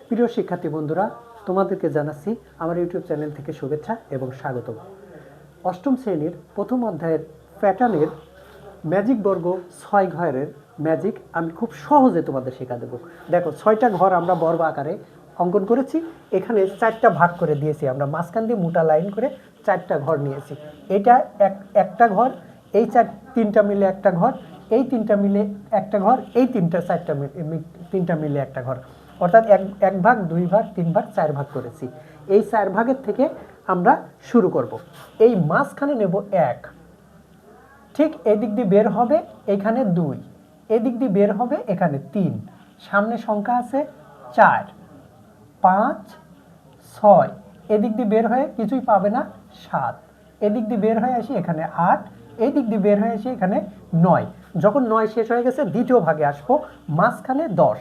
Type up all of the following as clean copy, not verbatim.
প্রিয় শিক্ষার্থী বন্ধুরা, তোমাদেরকে জানাচ্ছি আমার ইউটিউব চ্যানেল থেকে শুভেচ্ছা এবং স্বাগত। অষ্টম শ্রেণীর প্রথম অধ্যায়ের প্যাটার্নের ম্যাজিক বর্গ 6 ঘরের ম্যাজিক আমি খুব সহজে তোমাদের শেখা দেবো। দেখো, 6টা ঘর আমরা বর্গ আকারে অঙ্কন করেছি। এখানে 4টা ভাগ করে দিয়েছি, আমরা মাঝখান দিয়ে মোটা লাইন করে 4টা ঘর নিয়েছি। এটা একটা ঘর, এই 3টা মিলে একটা ঘর, এই 3টা মিলে একটা ঘর, এই 3টা মিলে একটা ঘর, অর্থাৎ এক ভাগ, 2 ভাগ, 3 ভাগ, 4 ভাগ করেছি। এই 4 ভাগের থেকে আমরা শুরু করব। এই মাঝখানে নেব 1, ঠিক এদিক দিয়ে বের হবে এখানে 2, এদিক দিয়ে বের হবে এখানে 3, সামনে সংখ্যা আছে 4, 5, 6, এদিক দিয়ে বের হয়ে কিছুই পাবে না 7, এদিক দিয়ে বের হয়ে আসি এখানে 8, এদিক দিয়ে বের হয়ে আসি এখানে 9। যখন 9 শেষ হয়ে গেছে দ্বিতীয় ভাগে আসবো, মাঝখানে 10,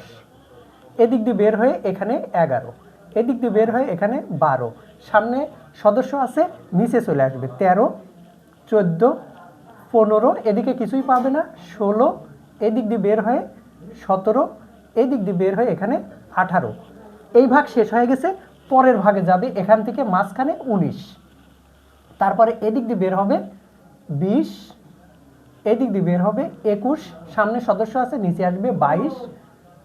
এদিক দিয়ে বের হয়ে এখানে 11, এদিক দিয়ে বের হয়ে এখানে 12, সামনে সদস্য আছে নিচে চলে আসবে 13, 14, 15, এদিকে কিছুই পাবে না 16, এদিক দিয়ে বের হয়ে 17, এদিক দিয়ে বের হয়ে এখানে 18। এই ভাগ শেষ হয়ে গেছে, পরের ভাগে যাবে এখান থেকে মাঝখানে 19, তারপরে এদিক দিয়ে বের হবে 20, এদিক দিয়ে বের হবে 21, সামনে সদস্য আছে নিচে আসবে 22,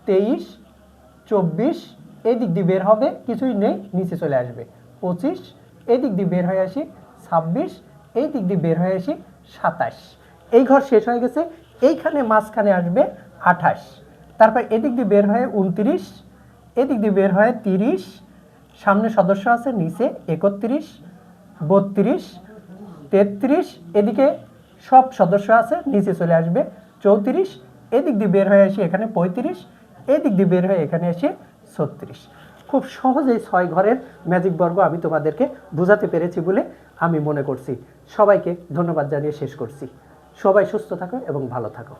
23, 24, এদিক দিয়ে বের হবে কিছুই নেই নিচে চলে আসবে 25, এদিক দিয়ে বের হয়ে আসি 26, এই দিক দিয়ে বের হয়ে আসি 27। এই ঘর শেষ হয়ে গেছে, এইখানে মাঝখানে আসবে 28, তারপর এদিক দিয়ে বের হয়ে 29, এদিক দিয়ে বের হয়ে 30, সামনে সদস্য আছে নিচে 31, 32, 33, এদিকে সব সদস্য আছে নিচে চলে আসবে 34, এদিক দিয়ে বের হয়ে আসি এখানে 35, এদিক দিয়ে বের হয়ে এখানে এসে 36। খুব সহজেই 6 ঘরের ম্যাজিক বর্গ আমি তোমাদেরকে বোঝাতে পেরেছি বলে আমি মনে করছি। সবাইকে ধন্যবাদ জানিয়ে শেষ করছি। সবাই সুস্থ থাকো এবং ভালো থাকো।